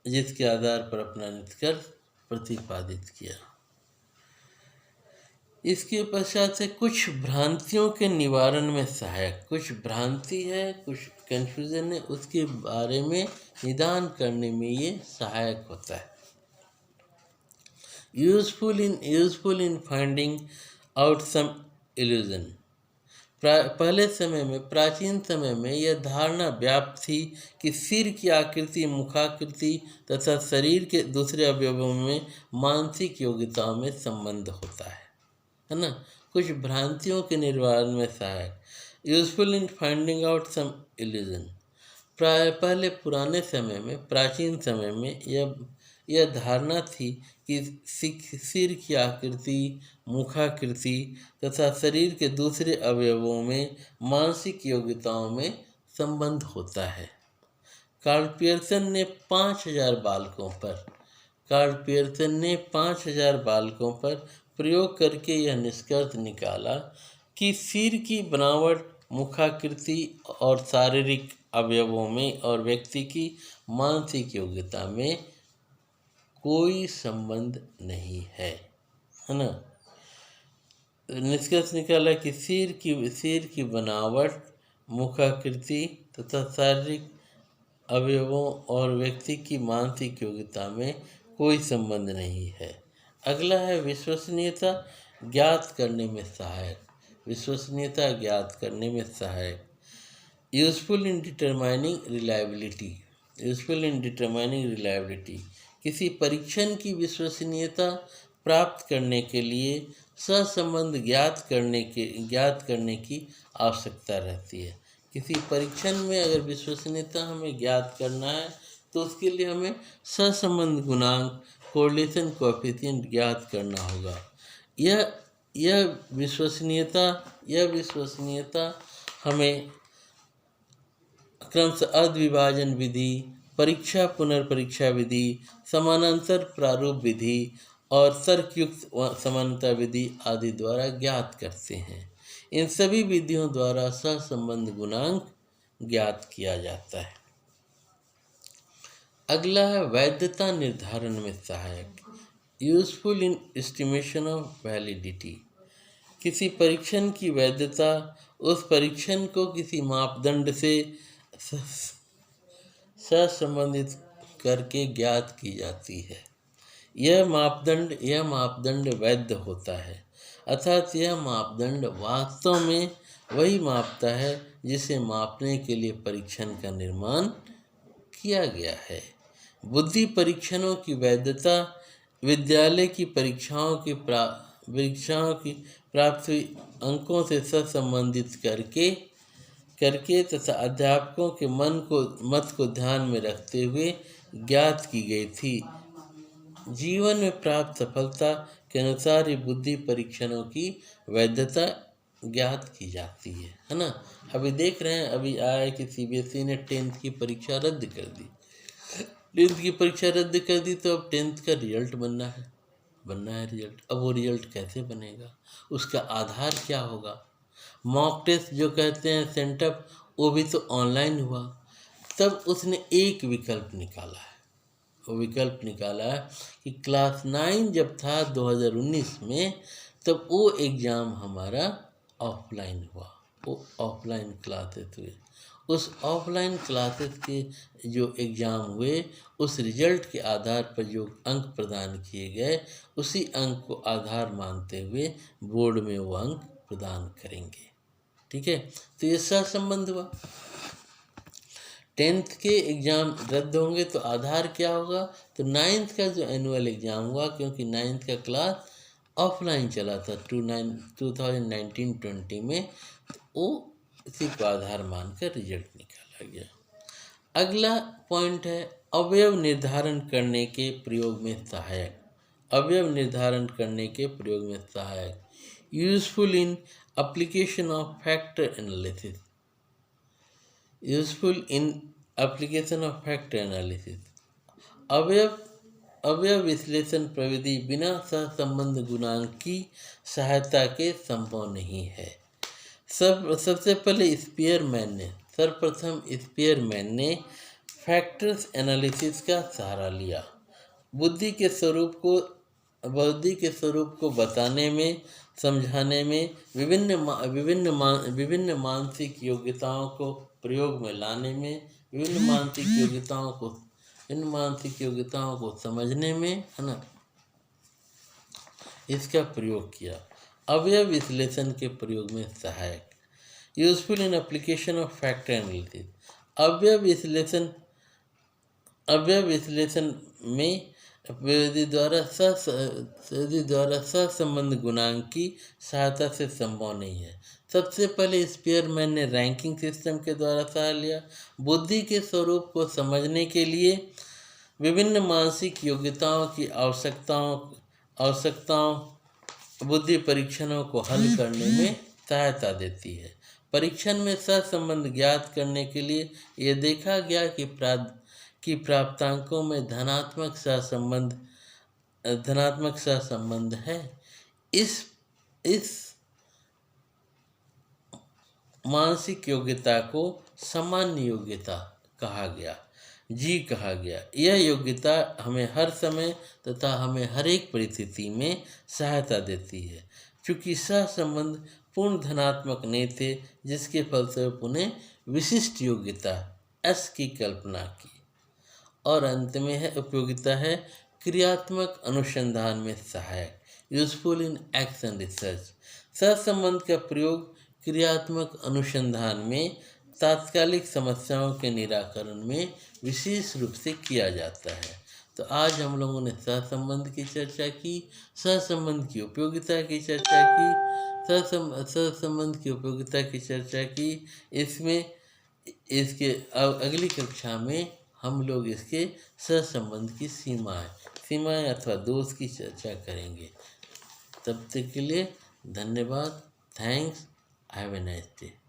जिसके आधार पर अपना निष्कर्ष प्रतिपादित किया। इसके पश्चात से कुछ भ्रांतियों के निवारण में सहायक, कुछ भ्रांति है, कुछ कन्फ्यूजन है, उसके बारे में निदान करने में ये सहायक होता है। Useful in finding out some illusion. प्राचीन समय में यह धारणा व्याप्त थी कि सिर की आकृति, मुखाकृति तथा शरीर के दूसरे अवयवों में मानसिक योग्यताओं में संबंध होता है ना। कुछ भ्रांतियों के निवारण में सहायक, useful in finding out some illusion. प्राचीन समय में यह धारणा थी कि सिर की आकृति, मुखाकृति तथा शरीर के दूसरे अवयवों में मानसिक योग्यताओं में संबंध होता है। कार्ल पियर्सन ने 5000 बालकों पर प्रयोग करके यह निष्कर्ष निकाला कि सिर की बनावट, मुखाकृति और शारीरिक अवयवों में और व्यक्ति की मानसिक योग्यता में कोई संबंध नहीं है ना। निष्कर्ष निकाला कि सिर की बनावट, मुखाकृति तथा शारीरिक अवयवों और व्यक्ति की मानसिक योग्यता में कोई संबंध नहीं है। अगला है विश्वसनीयता ज्ञात करने में सहायक, useful in determining reliability. Useful in determining reliability, किसी परीक्षण की विश्वसनीयता प्राप्त करने के लिए सहसंबंध ज्ञात करने की आवश्यकता रहती है। किसी परीक्षण में अगर विश्वसनीयता हमें ज्ञात करना है तो उसके लिए हमें सहसंबंध गुणांक कोरिलेशन कोएफिशिएंट ज्ञात करना होगा। यह यह विश्वसनीयता हमें क्रमशः अर्धविभाजन विधि, परीक्षा पुनर्परीक्षा विधि, समानांतर प्रारूप विधि और तर्कयुक्त समानता विधि आदि द्वारा ज्ञात करते हैं। इन सभी विधियों द्वारा सहसंबंध गुणांक ज्ञात किया जाता है। अगला है वैधता निर्धारण में सहायक। Useful in estimation of validity, किसी परीक्षण की वैधता उस परीक्षण को किसी मापदंड से सहसंबंधित करके ज्ञात की जाती है। यह मापदंड वैध होता है, अर्थात यह मापदंड वास्तव में वही मापता है जिसे मापने के लिए परीक्षण का निर्माण किया गया है। बुद्धि परीक्षणों की वैधता विद्यालय की परीक्षाओं की प्राप्त हुई अंकों से सहसंबंधित करके तथा अध्यापकों के मत को ध्यान में रखते हुए ज्ञात की गई थी। जीवन में प्राप्त सफलता के अनुसार ही बुद्धि परीक्षणों की वैधता ज्ञात की जाती है ना। अभी देख रहे हैं, अभी आया है कि सीबीएसई ने 10th की परीक्षा रद्द कर दी। 10th की परीक्षा रद्द कर दी तो अब 10th का रिजल्ट बनना है रिजल्ट। अब वो रिजल्ट कैसे बनेगा, उसका आधार क्या होगा। मॉक टेस्ट जो कहते हैं सेंटअप, वो भी तो ऑनलाइन हुआ। तब उसने एक विकल्प निकाला है, वो विकल्प निकाला है कि क्लास 9 जब था 2019 में, तब वो एग्ज़ाम हमारा ऑफलाइन हुआ, वो ऑफलाइन क्लासेस हुए। उस ऑफलाइन क्लासेस के जो एग्ज़ाम हुए, उस रिजल्ट के आधार पर जो अंक प्रदान किए गए, उसी अंक को आधार मानते हुए बोर्ड में वो अंक प्रदान करेंगे। ठीक है, तो ये सहसंबंध हुआ। 10th के एग्ज़ाम रद्द होंगे तो आधार क्या होगा, तो 9th का जो एनुअल एग्ज़ाम हुआ, क्योंकि 9th का क्लास ऑफलाइन चला था 2019-20 में, तो वो इसी को आधार मानकर रिजल्ट निकाला गया। अगला पॉइंट है अवयव निर्धारण करने के प्रयोग में सहायक। अवयव निर्धारण करने के प्रयोग में सहायक, useful in application of factor analysis. Useful in application of factor analysis, अवयव विश्लेषण प्रविधि बिना सहसंबंध गुणांक की सहायता के संभव नहीं है। सबसे पहले सर्वप्रथम स्पीयरमैन ने फैक्टर्स एनालिसिस का सहारा लिया। बुद्धि के स्वरूप को बताने में, समझाने में, विभिन्न मानसिक योग्यताओं को प्रयोग में लाने में, विभिन्न मानसिक योग्यताओं को समझने में, है ना, इसका प्रयोग किया। अवयव विश्लेषण के प्रयोग में सहायक, useful in application of factor analysis. अवयव विश्लेषण में विधि द्वारा सहसंबंध गुणांक की सहायता से संभव नहीं है। सबसे पहले स्पीयरमैन ने रैंकिंग सिस्टम के द्वारा सहारा लिया। बुद्धि के स्वरूप को समझने के लिए विभिन्न मानसिक योग्यताओं की आवश्यकताओं बुद्धि परीक्षणों को हल करने में सहायता देती है। परीक्षण में सहसंबंध ज्ञात करने के लिए यह देखा गया कि प्राप्तांकों में धनात्मक सहसंबंध है। इस मानसिक योग्यता को सामान्य योग्यता कहा गया, कहा गया। यह योग्यता हमें हर समय तथा हमें हर एक परिस्थिति में सहायता देती है। चूँकि सहसंबंध पूर्ण धनात्मक नहीं थे, जिसके फलस्वरूप उन्हें विशिष्ट योग्यता एस की कल्पना की। और अंत में है उपयोगिता है क्रियात्मक अनुसंधान में सहायक, यूजफुल इन एक्शन रिसर्च। सहसंबंध का प्रयोग क्रियात्मक अनुसंधान में तात्कालिक समस्याओं के निराकरण में विशेष रूप से किया जाता है। तो आज हम लोगों ने सहसंबंध की चर्चा की, सहसंबंध की उपयोगिता की चर्चा की, सहसंबंध की उपयोगिता की चर्चा की। इसमें इसके अगली कक्षा में हम लोग इसके सहसंबंध की सीमाएं अथवा दोष की चर्चा करेंगे। तब तक के लिए धन्यवाद। Thanks. Have a nice day.